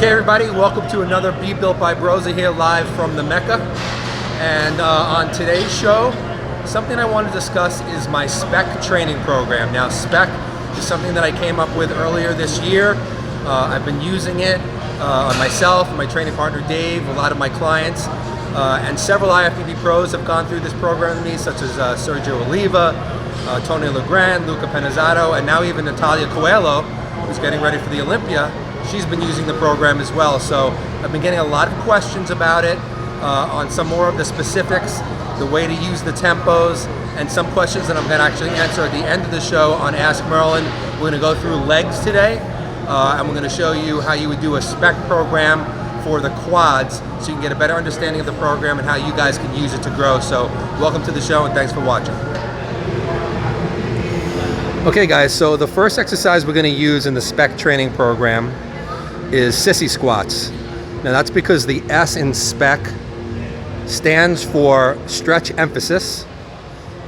Okay everybody, welcome to another Be Built by Broza here live from the Mecca. And on today's show, something I want to discuss is my SPEC training program. Now SPEC is something that I came up with earlier this year. I've been using it on myself, my training partner Dave, a lot of my clients, and several IFBB pros have gone through this program with me, such as Sergio Oliva, Tony Legrand, Luca Penazzato, and now even Natalia Coelho, who's getting ready for the Olympia. She's been using the program as well. So I've been getting a lot of questions about it, on some more of the specifics, the way to use the tempos, and some questions that I'm going to actually answer at the end of the show on Ask Merlin. We're going to go through legs today, and we're going to show you how you would do a SPEC program for the quads, so you can get a better understanding of the program and how you guys can use it to grow. So welcome to the show and thanks for watching. Okay guys, so the first exercise we're going to use in the SPEC training program is sissy squats. Now that's because the S in SPEC stands for stretch emphasis,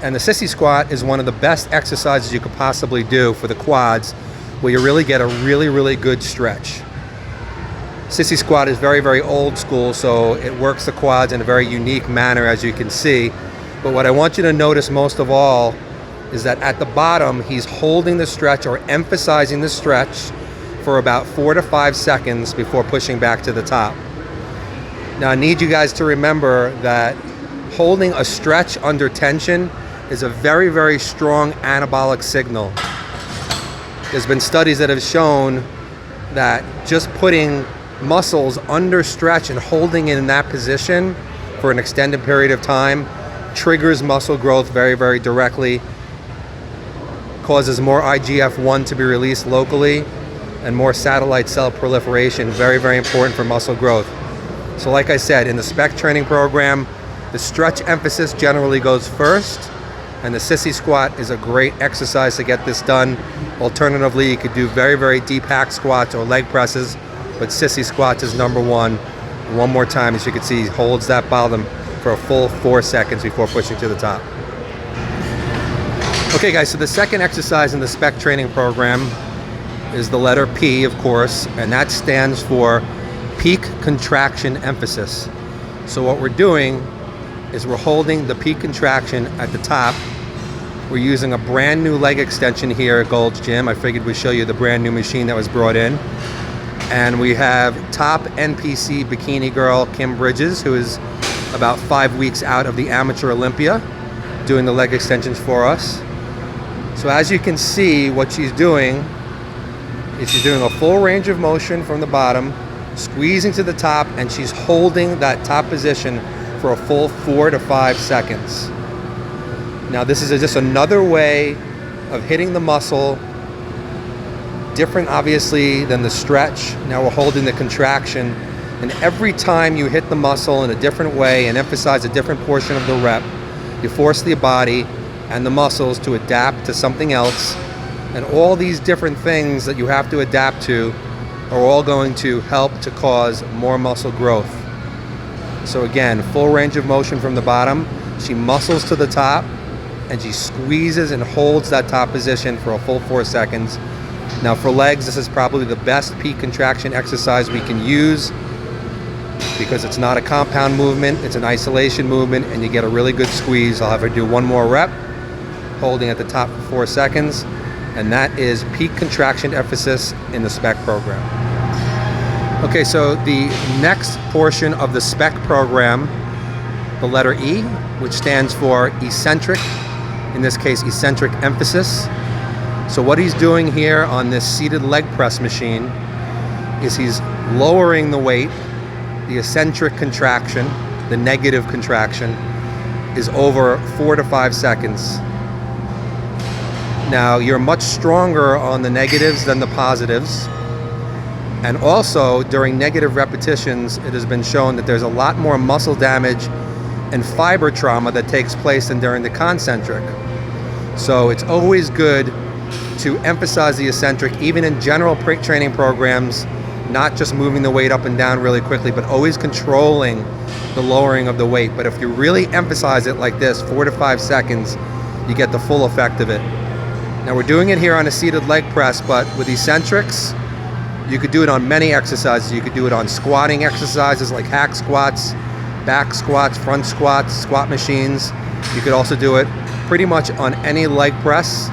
and the sissy squat is one of the best exercises you could possibly do for the quads, where you really get a really good stretch. Sissy squat is very old school, so it works the quads in a very unique manner, as you can see. But what I want you to notice most of all is that at the bottom he's holding the stretch or emphasizing the stretch for about 4 to 5 seconds before pushing back to the top. Now I need you guys to remember that holding a stretch under tension is a very strong anabolic signal. There's been studies that have shown that just putting muscles under stretch and holding it in that position for an extended period of time triggers muscle growth very directly, causes more IGF-1 to be released locally, and more satellite cell proliferation, very important for muscle growth. So like I said, in the SPEC training program, the stretch emphasis generally goes first, and the sissy squat is a great exercise to get this done. Alternatively, you could do very deep hack squats or leg presses, but sissy squats is number one. One more time, as you can see, he holds that bottom for a full 4 seconds before pushing to the top. Okay guys, so the second exercise in the SPEC training program is the letter P, of course, and that stands for peak contraction emphasis. So what we're doing is we're holding the peak contraction at the top. We're using a brand new leg extension here at Gold's Gym. I figured we'd show you the brand new machine that was brought in. And we have top NPC Bikini girl Kim Bridges, who is about 5 weeks out of the Amateur Olympia, doing the leg extensions for us. So as you can see, what she's doing is she's doing a full range of motion from the bottom, squeezing to the top, and she's holding that top position for a full 4 to 5 seconds. Now this is just another way of hitting the muscle, different obviously than the stretch. Now we're holding the contraction, and every time you hit the muscle in a different way and emphasize a different portion of the rep, you force the body and the muscles to adapt to something else. And all these different things that you have to adapt to are all going to help to cause more muscle growth. So again, full range of motion from the bottom. She muscles to the top and she squeezes and holds that top position for a full 4 seconds. Now for legs, this is probably the best peak contraction exercise we can use, because it's not a compound movement, it's an isolation movement, and you get a really good squeeze. I'll have her do one more rep, holding at the top for 4 seconds. And that is peak contraction emphasis in the SPEC program. Okay, so the next portion of the SPEC program, the letter E, which stands for eccentric, in this case eccentric emphasis. So what he's doing here on this seated leg press machine is he's lowering the weight. The eccentric contraction, the negative contraction, is over 4 to 5 seconds. Now you're much stronger on the negatives than the positives, and also during negative repetitions it has been shown that there's a lot more muscle damage and fiber trauma that takes place than during the concentric. So it's always good to emphasize the eccentric, even in general training programs, not just moving the weight up and down really quickly, but always controlling the lowering of the weight. But if you really emphasize it like this, 4 to 5 seconds, you get the full effect of it. Now we're doing it here on a seated leg press, but with eccentrics, You could do it on many exercises. You could do it on squatting exercises like hack squats, back squats, front squats, squat machines. You could also do it pretty much on any leg press,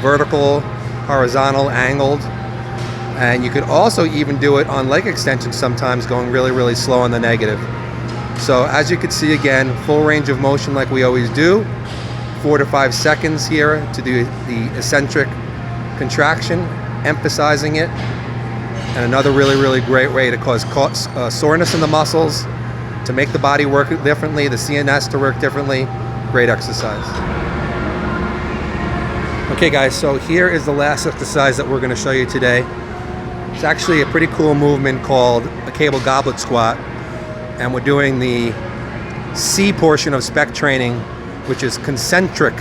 vertical, horizontal, angled. And you could also even do it on leg extensions sometimes, going really, really slow on the negative. So as you can see, again, full range of motion like we always do. 4 to 5 seconds here to do the eccentric contraction, emphasizing it. And another really, really great way to cause soreness in the muscles, to make the body work differently, the CNS to work differently. Great exercise. Okay guys, so here is the last exercise that we're going to show you today. It's actually a pretty cool movement called a cable goblet squat. And we're doing the C portion of SPEC training, which is concentric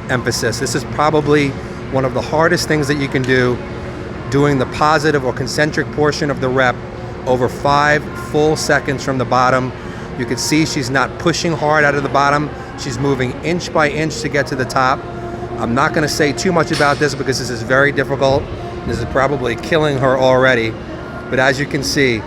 emphasis. This is probably one of the hardest things that you can do, doing the positive or concentric portion of the rep over 5 full seconds from the bottom. You can see she's not pushing hard out of the bottom. She's moving inch by inch to get to the top. I'm not going to say too much about this because this is very difficult. This is probably killing her already. But as you can see,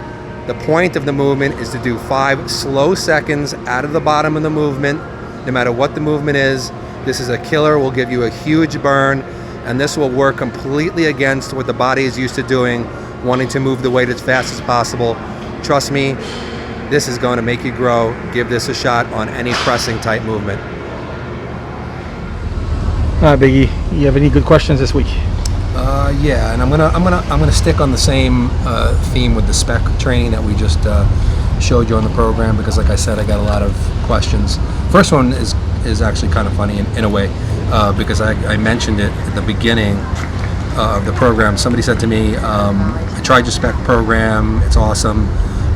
the point of the movement is to do 5 slow seconds out of the bottom of the movement, no matter what the movement is. This is a killer, will give you a huge burn, and this will work completely against what the body is used to doing, wanting to move the weight as fast as possible. Trust me, this is going to make you grow. Give this a shot on any pressing type movement. All right, Biggie, you have any good questions this week? Yeah, and I'm gonna stick on the same theme with the SPEC training that we just showed you on the program, because like I said, I got a lot of questions. First one is actually kind of funny in a way, because I mentioned it at the beginning of the program. Somebody said to me, I tried your SPEC program, it's awesome.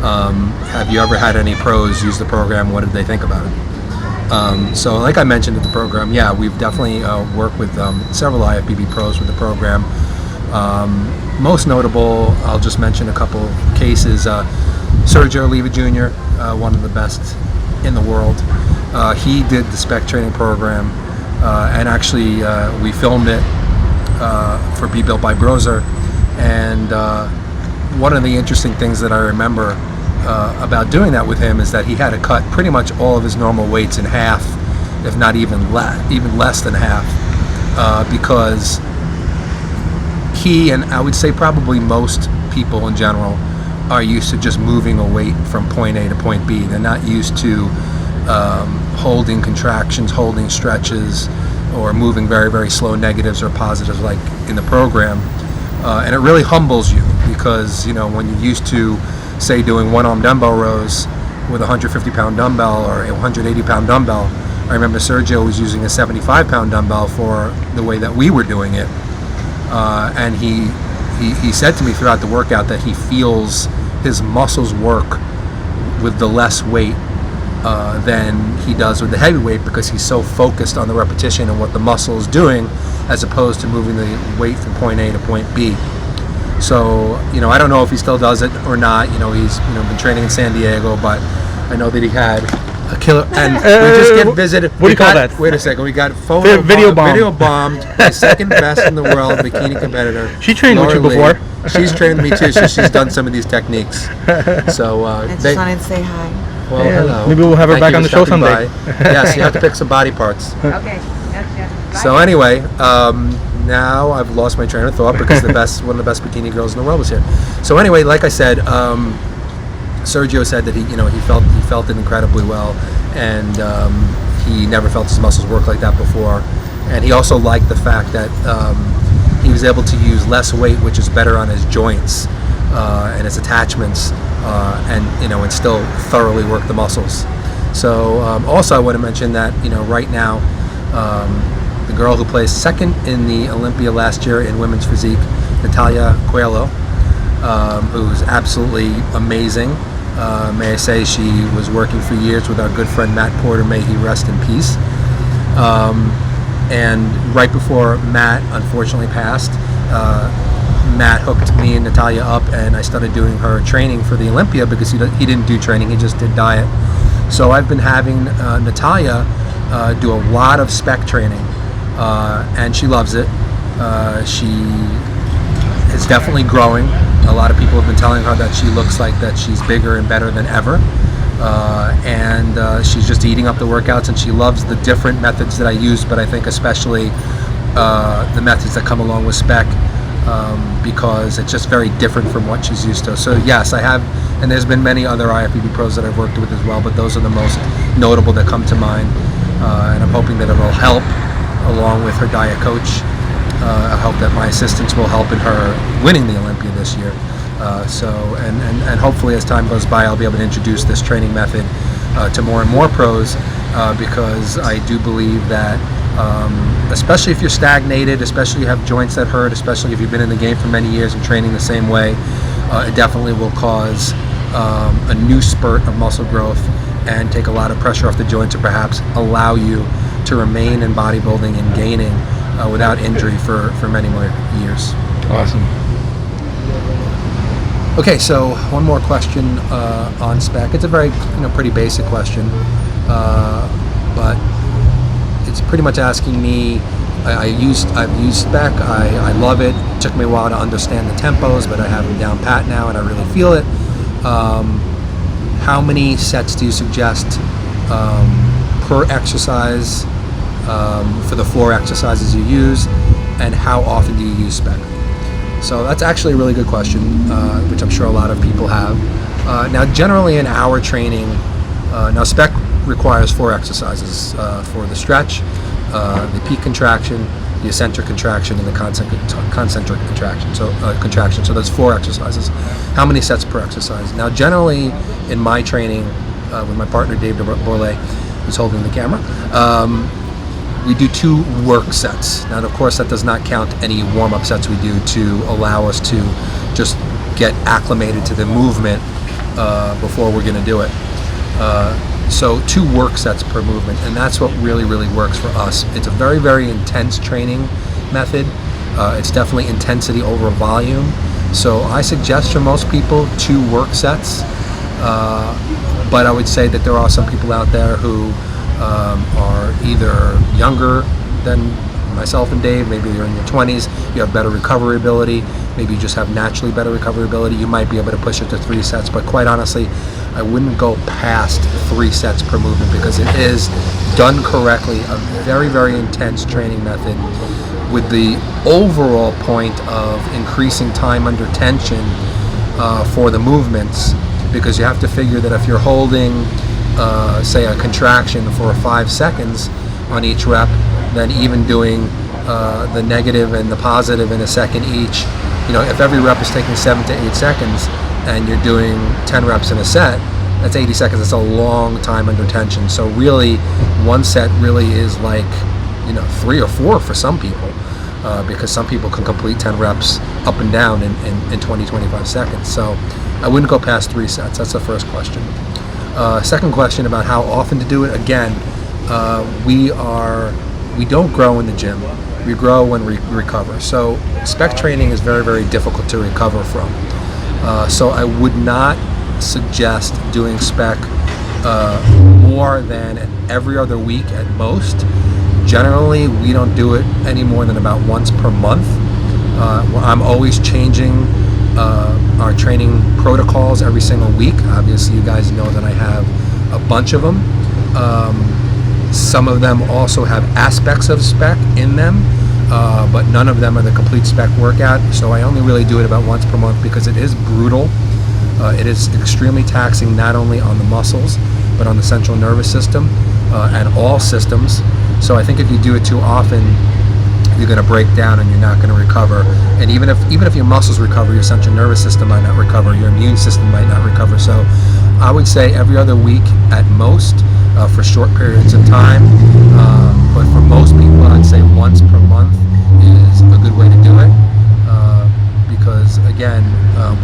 Have you ever had any pros use the program? What did they think about it? So like I mentioned at the program, yeah, we've definitely worked with several IFBB pros with the program. Most notable, I'll just mention a couple cases. Sergio Oliva Jr., one of the best in the world. He did the SPEC training program, and actually we filmed it for Be Built by Broser. And one of the interesting things that I remember about doing that with him is that he had to cut pretty much all of his normal weights in half, if not even less than half, because he, and I would say probably most people in general, are used to just moving a weight from point A to point B. They're not used to holding contractions, holding stretches, or moving very, very slow negatives or positives like in the program. And it really humbles you, because you know, when you're used to, say, doing one-arm dumbbell rows with a 150-pound dumbbell or a 180-pound dumbbell. I remember Sergio was using a 75-pound dumbbell for the way that we were doing it. And he said to me throughout the workout that he feels his muscles work with the less weight than he does with the heavy weight, because he's so focused on the repetition and what the muscle is doing, as opposed to moving the weight from point A to point B. So, you know, I don't know if he still does it or not. You know, he's been training in San Diego, but I know that he had a killer. And we just get visited. What do you call that? Wait a second. We got video bombed by second best in the world bikini competitor. She trained with you before. She's trained me too. So she's done some of these techniques. So I just wanted to say hi. Well, yeah, hello. Maybe we'll have her back on the show someday. Yes, you have to pick some body parts. Okay. Gotcha. So anyway, now I've lost my train of thought, because one of the best bikini girls in the world was here. So anyway, like I said, Sergio said that he felt it incredibly well, and he never felt his muscles work like that before. And he also liked the fact that he was able to use less weight, which is better on his joints and his attachments, and still thoroughly work the muscles. So also I want to mention that right now, the girl who placed second in the Olympia last year in women's physique, Natalia Coelho, who's absolutely amazing. May I say, she was working for years with our good friend Matt Porter, may he rest in peace. And right before Matt unfortunately passed, Matt hooked me and Natalia up, and I started doing her training for the Olympia, because he didn't do training, he just did diet. So I've been having Natalia do a lot of SPEC training, and she loves it. She is definitely growing. A lot of people have been telling her that she looks like that she's bigger and better than ever. And she's just eating up the workouts, and she loves the different methods that I use, but I think especially the methods that come along with SPEC, because it's just very different from what she's used to. So yes, I have, and there's been many other IFBB pros that I've worked with as well, but those are the most notable that come to mind, and I'm hoping that it'll help along with her diet coach. I hope that my assistance will help in her winning the Olympia this year. And hopefully as time goes by, I'll be able to introduce this training method to more and more pros, because I do believe that especially if you're stagnated, especially if you have joints that hurt, especially if you've been in the game for many years and training the same way, it definitely will cause a new spurt of muscle growth and take a lot of pressure off the joints, or perhaps allow you to remain in bodybuilding and gaining without injury for many more years. Awesome. Okay, so one more question on SPEC. It's a very pretty basic question, but it's pretty much asking me. I've used SPEC. I love it. It took me a while to understand the tempos, but I have them down pat now, and I really feel it. How many sets do you suggest per exercise for the 4 exercises you use, and how often do you use SPEC? So that's actually a really good question, which I'm sure a lot of people have. Now, generally in our training, now SPEC requires 4 exercises for the stretch, the peak contraction, the eccentric contraction, and the concentric contraction. So there's 4 exercises. How many sets per exercise? Now, generally in my training with my partner Dave Bourlet, who's holding the camera, we do 2 work sets. Now, of course, that does not count any warm-up sets we do to allow us to just get acclimated to the movement before we're going to do it. So 2 work sets per movement, and that's what really works for us. It's a very intense training method. It's definitely intensity over volume. So I suggest for most people 2 work sets, but I would say that there are some people out there who are either younger than myself and Dave, maybe you're in your 20s, you have better recovery ability, maybe you just have naturally better recovery ability, you might be able to push it to 3 sets, but quite honestly, I wouldn't go past 3 sets per movement, because it is, done correctly, a very intense training method with the overall point of increasing time under tension for the movements, because you have to figure that if you're holding say a contraction for 5 seconds on each rep, then even doing the negative and the positive in a second each, if every rep is taking 7 to 8 seconds and you're doing 10 reps in a set, that's 80 seconds. That's a long time under tension. So really, 1 set really is like 3 or 4 for some people, because some people can complete 10 reps up and down in 20-25 seconds. So I wouldn't go past 3 sets. That's the first question. Second question about how often to do it. Again, we don't grow in the gym. We grow when we recover. So SPEC training is very difficult to recover from. So I would not suggest doing SPEC more than every other week at most. Generally, we don't do it any more than about once per month. I'm always changing our training protocols every single week. Obviously, you guys know that I have a bunch of them. Some of them also have aspects of SPEC in them, but none of them are the complete SPEC workout. So I only really do it about once per month, because it is brutal. It is extremely taxing, not only on the muscles, but on the central nervous system and all systems. So I think if you do it too often, you're going to break down and you're not going to recover. And even if your muscles recover, your central nervous system might not recover, your immune system might not recover. So I would say every other week at most for short periods of time. But for most people, I'd say once per month is a good way to do it. Because again,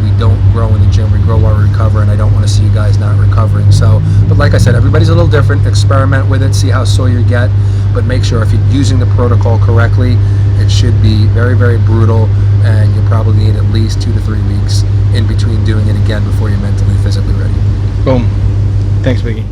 we don't grow in the gym, we grow while we recover, and I don't want to see you guys not recovering. So, but like I said, everybody's a little different. Experiment with it, see how sore you get, but make sure if you're using the protocol correctly, it should be very brutal, and you'll probably need at least 2 to 3 weeks in between doing it again before you're mentally, physically ready. Boom. Thanks, Biggie.